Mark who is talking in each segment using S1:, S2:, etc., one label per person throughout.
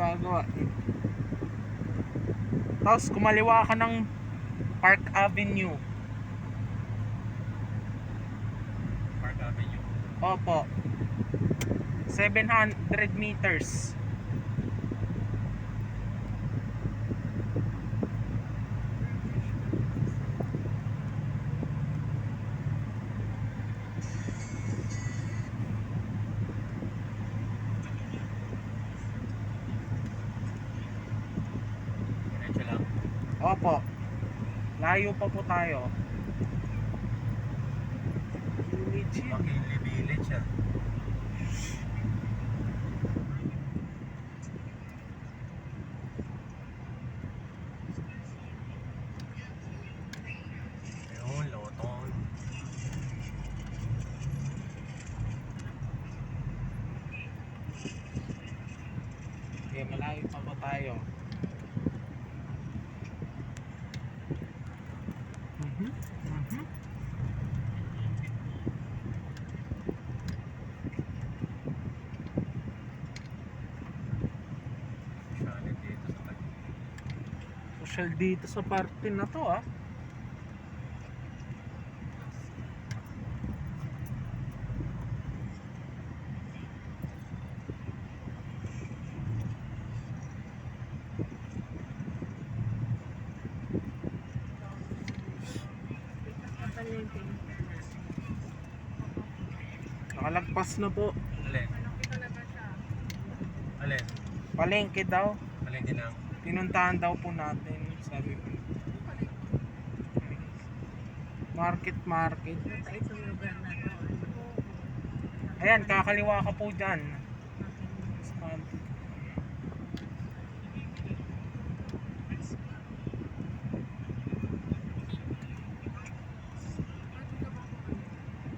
S1: gagawa. Tapos kumaliwa ka ng Park Avenue.
S2: Park Avenue.
S1: Opo. 700 meters.
S2: Diretso lang.
S1: Opo. Layo pa po tayo. Village yan.
S2: McKinley Village ah. Ayun, Loton.
S1: Okay, malayo pa po tayo.
S2: Shalit dito sa tayo.
S1: Social dito sa parte na to ah. Nakalagpas na po.
S2: Alin? Alin?
S1: Palengke daw.
S2: Palengke lang.
S1: Pinuntahan daw po natin. Sabi ko. Market. Ayan, kakaliwa ka po dyan.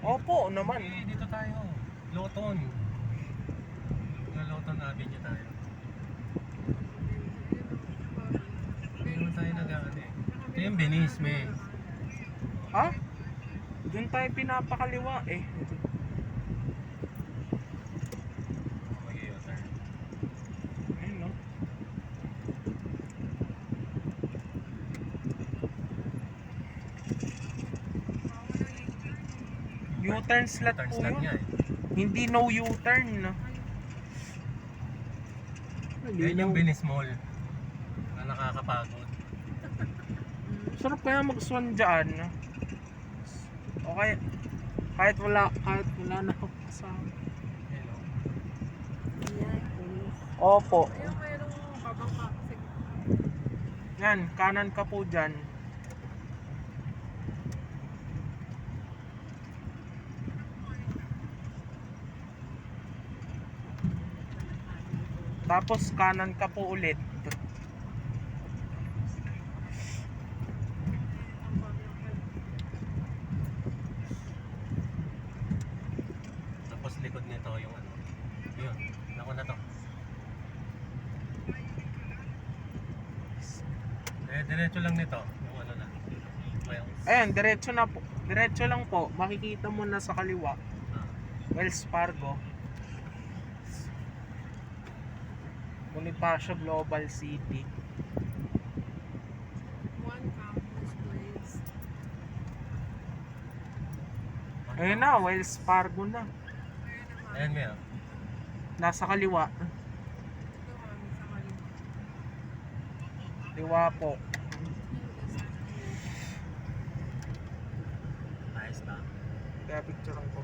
S1: Opo naman.
S2: Dito tayo. Loton. Loton Avenue tayo. Hindi naman tayo nag-ano eh. Ito yung Venice, may.
S1: Ha? Doon tayo pinapakaliwa eh.
S2: Mag-i-U-turn.
S1: Ayun no. U-turn slot
S2: Turn
S1: po
S2: slot
S1: yun.
S2: nga eh.
S1: Hindi no U-turn.
S2: Yan yung Venice Mall. Na nakakapagod.
S1: Sarap kaya mag-swan dyan. Okay. Kahit wala na ako kasama.
S2: Hello.
S1: Opo. Yan, kanan ka po dyan. Tapos kanan ka po ulit.
S2: Tapos likod nito yung ano. Yun. Naku na to. Diretso lang nito. Yung ano na. Well,
S1: Ayan, diretso na po. Diretso lang po. Makikita mo na sa kaliwa. Wells Fargo. Bonifacio Global City.
S3: One Campus Place.
S1: Ayun na, Wells Fargo na.
S2: Ayan nga.
S1: Nasa kaliwa.
S3: Ito kami sa kaliwa.
S1: Liwa po.
S2: Ayos na.
S1: Kaya picture ko.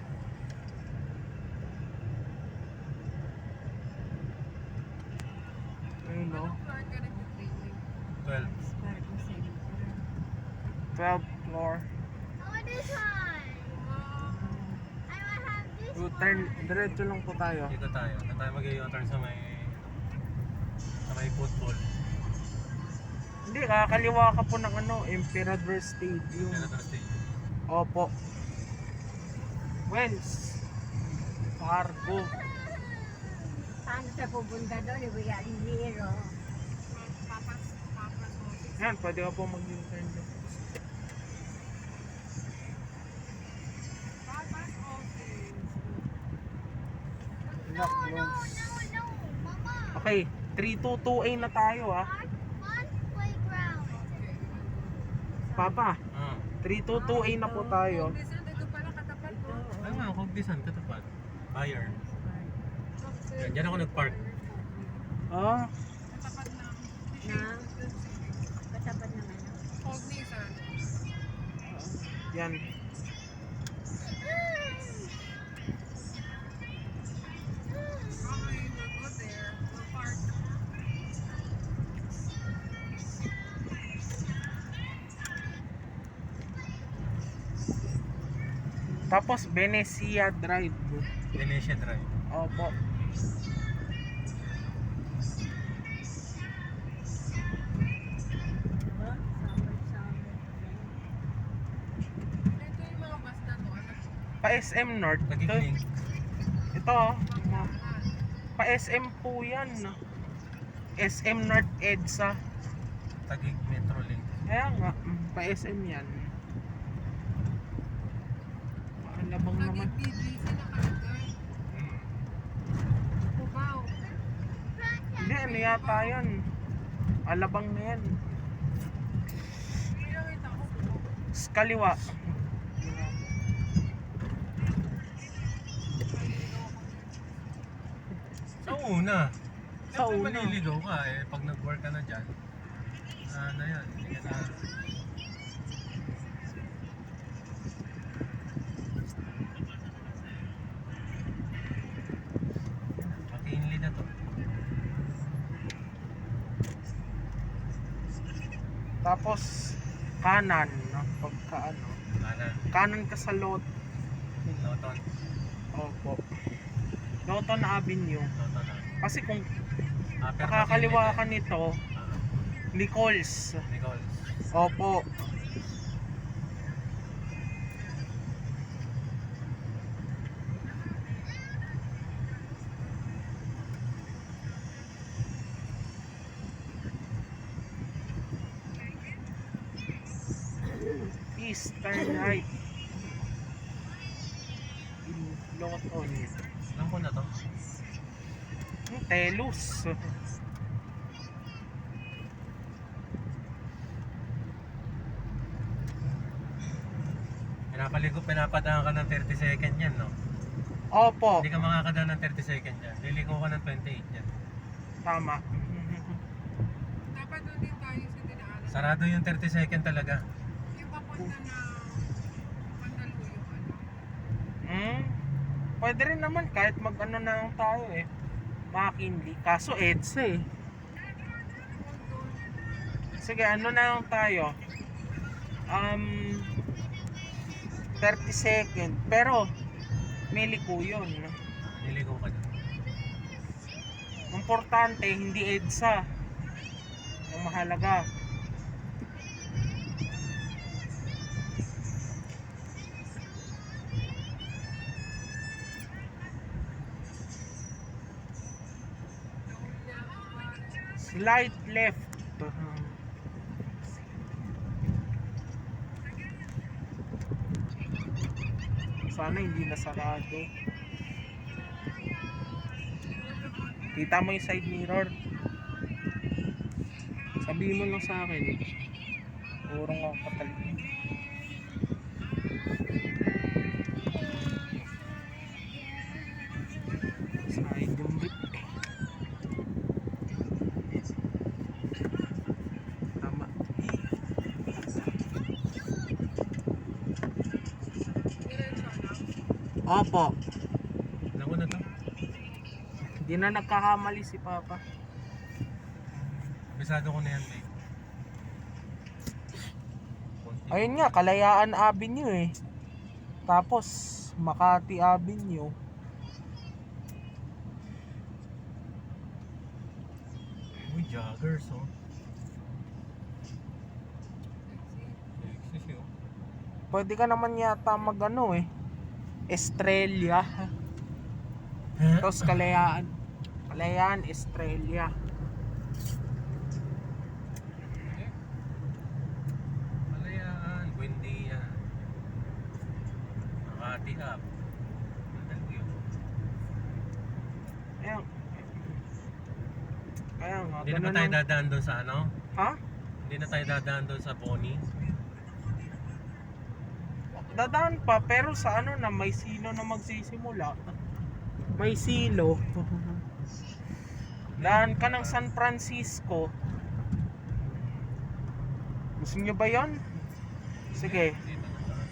S1: Ayun no.
S3: Anong floor ka nag-training?
S2: 12.
S1: 12th floor.
S4: I want this one. I want to have this
S1: U-turn. Diretso lang po tayo.
S2: Dito tayo. Na tayo mag-i-U-turn sa may football.
S1: Hindi, kakaliwa ka po ng ano, Emperador Stadium.
S2: Senator State.
S1: Opo. Wells Fargo.
S4: Saan siya pupunta doon? Iba zero.
S3: Papas office.
S1: Yan, pwede ka po mag-U-turn doon.
S3: Papas office.
S1: Lock,
S4: No,
S1: close.
S4: no, Mama.
S1: Okay, 322A na tayo ah.
S4: One playground.
S1: Papa,
S2: Ah.
S1: 322A na po tayo.
S3: Minsan dito pala katapat mo.
S2: Ano nga, Kogdisan, katapat. Fire. Yan, dyan ako nag-park.
S1: Ah,
S3: Katapat ng
S5: Katapat ng ano?
S3: Cognizant.
S1: yan.
S3: Okay, we'll go there. We'll park.
S1: Tapos Venecia Drive.
S2: Venetia Drive.
S1: Opo.
S5: Diba? Summer.
S3: Ito yung mga bus na to. Ano?
S1: Pa SM North.
S2: Nagiging.
S1: Ito, oh.
S3: Pagdaanan.
S1: Pa SM po yan. SM North EDSA.
S2: Tagig Metrolink.
S1: Kaya nga, pa SM yan. Malabang naman.
S3: Naging BGC nakalagay.
S2: Hmm.
S3: Cubao.
S1: Hindi, ano yata yan? Alabang na yan.
S3: Hindi nakita ko.
S1: Sa kaliwa.
S2: Sa una.
S1: Sa
S2: Siyempre
S1: una.
S2: maliligaw ka eh. Pag nag-work ka na dyan. Ano yan? Hindi ka na. McKinley na to.
S1: Tapos, kanan. No? Pagka ano.
S2: Kanan.
S1: Kanan ka sa
S2: Loton.
S1: Opo. Loton Avenue.
S2: Loton na.
S1: Kasi kung
S2: Pero
S1: nakakaliwa ka
S2: McKinley
S1: nito,
S2: din.
S1: Nichols.
S2: Nichols.
S1: Opo. Eastern right. In Loton.
S2: Alam ko na to.
S1: Telus.
S2: Pinapadaan ka ng 30 second yan, no?
S1: Opo.
S2: Hindi ka makakadaan ng 30 second yan. Liliko ka ng 28 yan.
S1: Tama.
S3: Dapat doon din tayo sa dinaanan.
S2: Sarado yung 30 second talaga.
S3: Yung papunta na Mandaluyong ano.
S1: Pwede rin naman kahit mag-ano na lang tayo eh. McKinley. Kaso EDSA eh. Sige, ano na lang tayo. 30 second. Pero, may liko yun.
S2: Liliko ka dyan.
S1: Importante, hindi EDSA. Ang mahalaga. Slight left. Sana hindi nasarado. Kita mo yung side mirror. Sabihin mo lang sa akin. Urong ako patalim. Side yung brick. Tama. Opo.
S2: Alam ko na to.
S1: Di na nagkakamali si Papa.
S2: Bisado ko na yan, babe. Konti.
S1: Ayun nga, Kalayaan Avenue eh. Tapos, Makati Avenue.
S2: Uy, joggers, oh. Sexy, oh.
S1: Pwede ka naman yata mag-ano eh. Estrella.
S2: Huh?
S1: Tapos Kalayaan. Kalayaan, Estrella.
S2: Malayaan, Buendia. Makati up. Mandaluyong.
S1: Ayun. Kaya
S2: Hindi na ba
S1: Ganun
S2: tayo
S1: ang-
S2: dadaan doon sa ano?
S1: Ha?
S2: Hindi na tayo dadaan doon sa Bonnie.
S1: Dadaan pa, pero sa ano na, may silo na magsisimula. May silo. Daan ka ng San Francisco. Gusto nyo ba yon? Sige.
S2: Dito na tayo.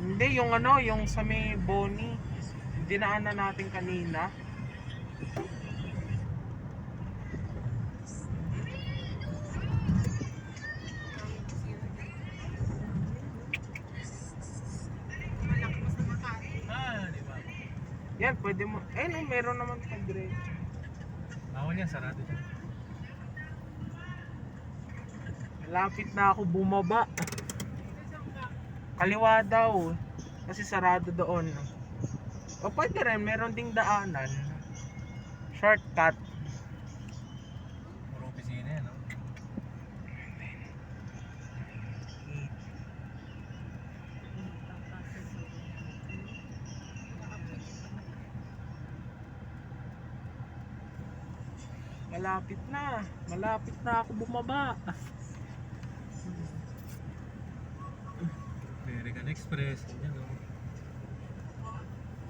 S1: Hindi, yung ano, yung sa may Bonnie. Dinaanan natin kanina.
S3: Malaki mas na Makati.
S2: Di ba?
S1: Yan, pwede mo. Eh, no, meron naman pag-diretso.
S2: Bawal yan, sarado dyan.
S1: Malapit na ako bumaba.
S3: Isang ka.
S1: Kaliwa daw. Kasi sarado doon. O pwede rin, meron ding daanan. Shortcut.
S2: Puro opisina yan, no?
S1: Malapit na. Malapit na ako bumaba.
S2: American Express, yan, no?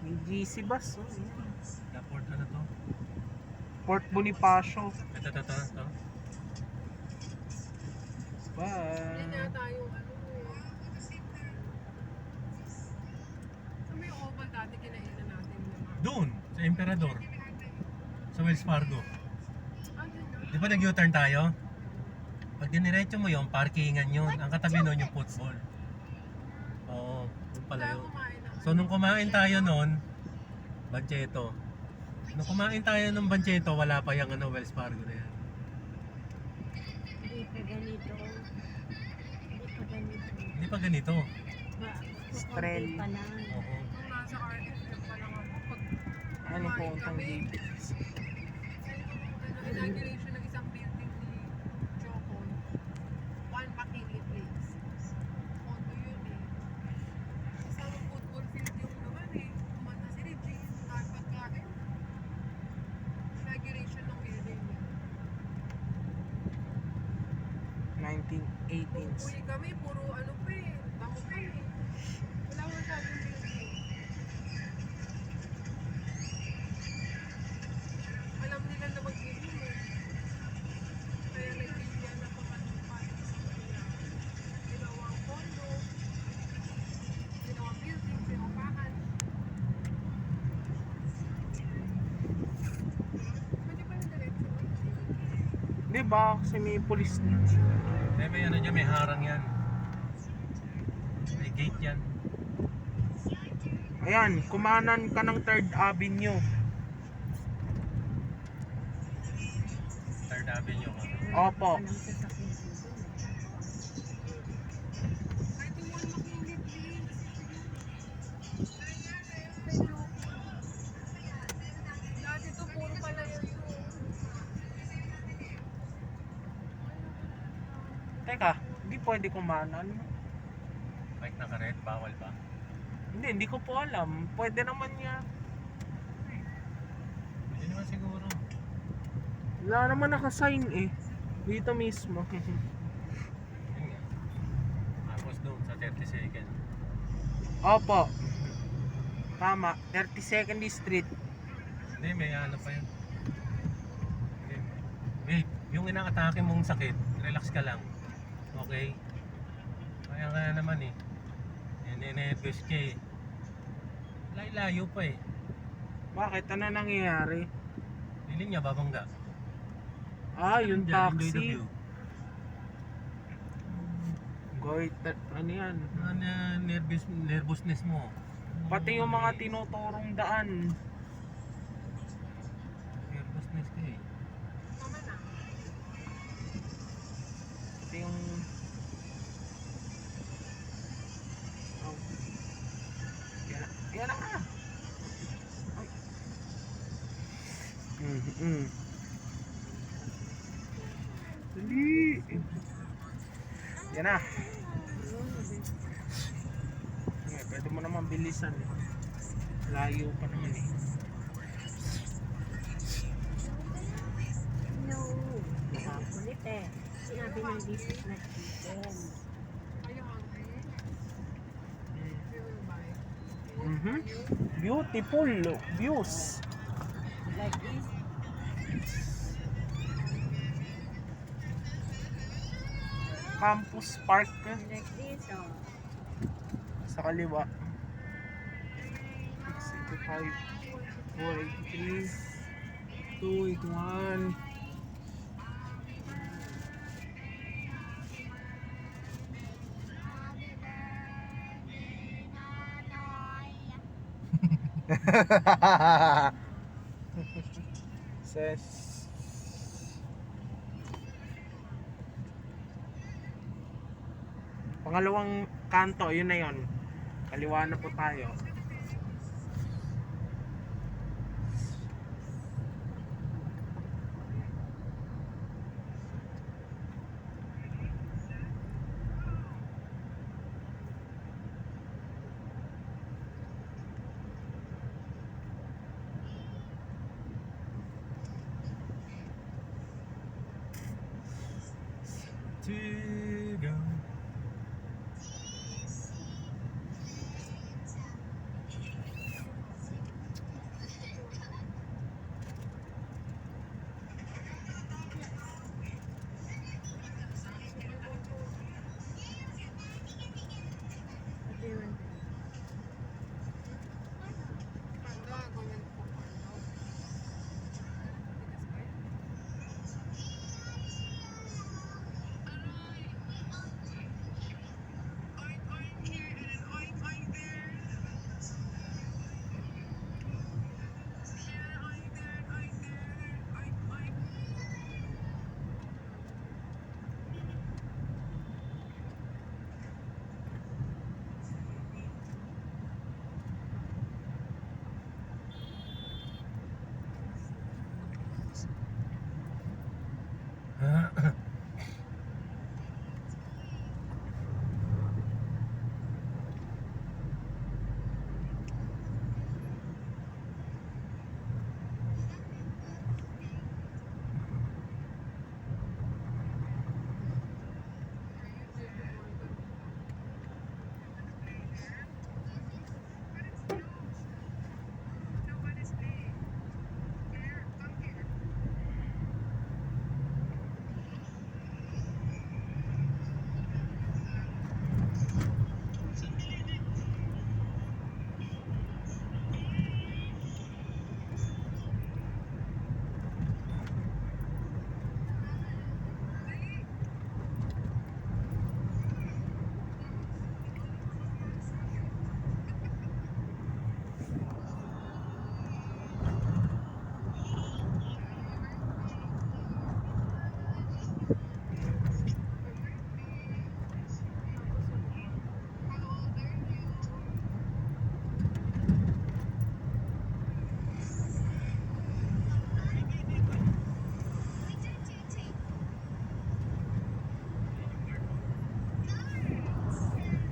S1: May GC bus. Oh.
S2: Airport na to.
S1: Port Bonifacio.
S2: Ito.
S3: Yan
S1: Bye.
S3: yata yung ano eh. Sa may oval dati kinainan natin yung mga.
S2: Doon, sa Emperador. Sa Wells Fargo.
S3: Ah, yun.
S2: Di ba nag-U-turn tayo? Pag diniretso mo yung parkingan yun. Ang katabi nun yung football. Oo, yun pala
S3: Kaya
S2: yun.
S3: kumain ako.
S2: So nung kumain tayo nun, Bancheto. Nung kumain tayo ng Bancheto, wala pa yung ano, Wells Fargo na yan.
S5: Hindi pa ganito.
S2: Hindi pa ganito.
S1: Strel.
S5: Pa lang.
S2: Oo.
S3: Nung nasa RFF pa lang ako. Pag
S1: Ano po ang dito?
S3: inauguration ng isang building ni Choco. One McKinley Place. Condo yun eh. Isang football field yung naman eh. Kumanta si Regine. Kahit pagkain. Inauguration ng building niya.
S1: 1918s.
S3: Uy kami, puro ano pa eh. Damo pa eh. Wala mo masyadong building. Alam nila na mag-building eh. Kaya nag-building na pagkatupan. Ginawang condo. Ginawang building, sinupahan. Pwede pa yung diretso.
S1: Di ba? Kasi may police na.
S2: May ano dyan, may harang yan. May gate yan.
S1: Ayan, kumanan ka ng 3rd Avenue.
S2: 3rd Avenue ka.
S1: Opo.
S5: Anong sasakyan dito?
S3: Ay, ito one McKinley Place. Dati to puro pala yun.
S1: Teka, hindi pwede kumanan.
S2: Bike na karet, bawal ba?
S1: Hindi ko po alam. Pwede naman niya.
S2: Hindi naman siguro.
S1: Wala naman nakasign eh. Dito mismo.
S2: Yun nga. Tapos doon sa 32nd.
S1: Opo. Tama. 32nd Street.
S2: Hindi, may ano pa yun. Hindi. Wait, yung inaatake mong sakit, relax ka lang. Okay? Kaya nga naman eh. Nene-nervous ka eh. Layo pa eh.
S1: Bakit? Ano nangyayari?
S2: Piling niya babangga.
S1: Ah, yung
S2: Diyan, enjoy the
S1: taxi.
S2: view.
S1: Goiter. Ano yan?
S2: Ano, nervousness mo.
S1: Pati yung mga tinuturong daan.
S2: Nervousness ka eh.
S3: Tama na.
S1: Pati yung... Oh. Yan na ka. Ay. Dali. Yan na. Pwede mo naman bilisan. Layo pa naman eh.
S5: ulit eh. Sinabi ng business na chicken.
S3: Are you hungry? We will buy.
S1: Mhm. Beautiful views.
S5: Like this.
S1: Campus Park
S5: Like this, oh.
S1: sa kaliwa. 685, 483, 281. Says pangalawang kanto, yun na yun. Kaliwa na po tayo.
S2: To go.
S5: What do you want?
S3: Panda, ganyan po panda. Tigas ba yun?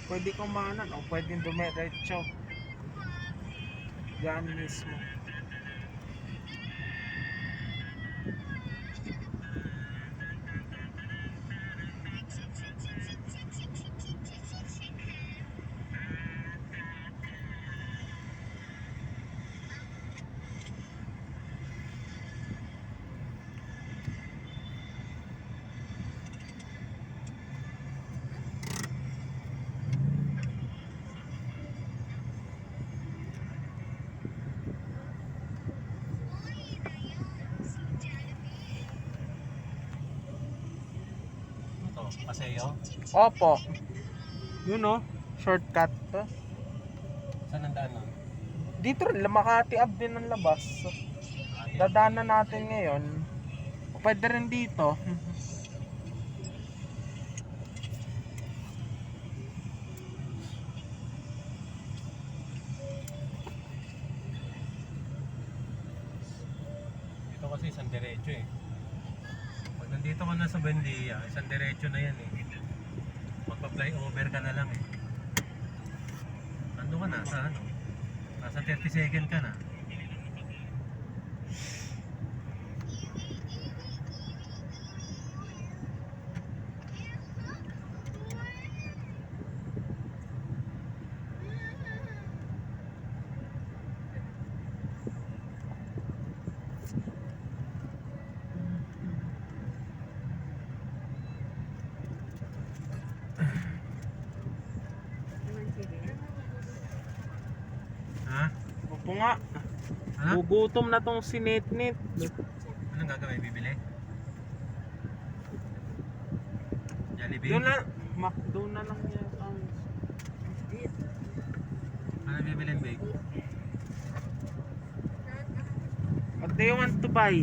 S1: Pwede kumanan o pwedeng dumiretso. Yan mismo.
S2: Paseo?
S1: Opo. Yun oh, shortcut to.
S2: Saan ang daan nun?
S1: Dito rin, Makati Ave din ang labas. Dadaanan natin ngayon. Pwede rin dito.
S2: Dito kasi isang diretso eh. Pag nandito ka na sa Buendia, isang diretso na yan eh. Magpa-flyover ka na lang eh. Ando ka na sa ano? Nasa 30 second ka na.
S5: Naman si Ren.
S2: Ha?
S1: Opo nga.
S2: Ha?
S1: Gugutom na tong sinitnit.
S2: Anong gagawin? Bibili? Jollibee?
S1: Doon na, McDo na lang yata.
S5: This.
S2: Ano bibilin, babe?
S1: What do you want to buy?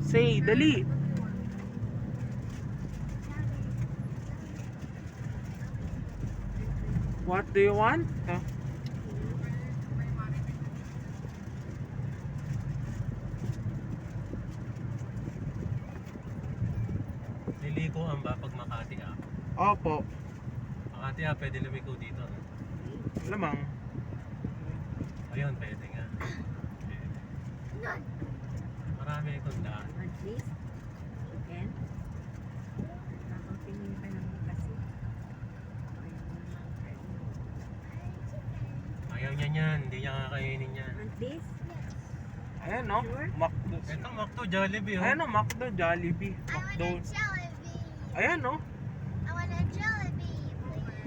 S1: Say, dali. What do you want?
S2: Liliko ang ba pag Makati ah?
S1: Opo.
S2: Makati ah, pwede lumiko dito. No?
S1: Lamang.
S2: Ayun, pwede nga. Pwede. Marami itong daan.
S5: One please. Again. Habang tingin pa ng kasi.
S2: Ayaw niya niyan, hindi niya kakainin yan.
S5: One please.
S1: Ayan no, McDo.
S2: Ito, Makto, Jollibee oh.
S1: Ayan no, McDo, Jollibee.
S4: I want
S1: McDo.
S4: a Jollibee.
S1: Ayan no.
S4: I want a Jollibee, please.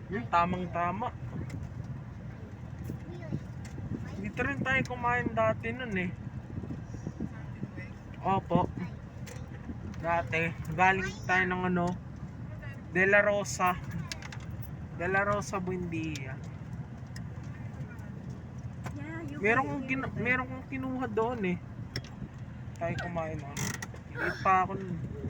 S1: Yung tamang-tama. Dito rin tayo kumain dati nun eh. Opo. Dati. Galing tayo ng ano. De La Rosa. De La Rosa, Buendia.
S5: Yeah, you
S1: Meron kong kinuha doon eh. Tayo kumain nun. Liit pa ako nun.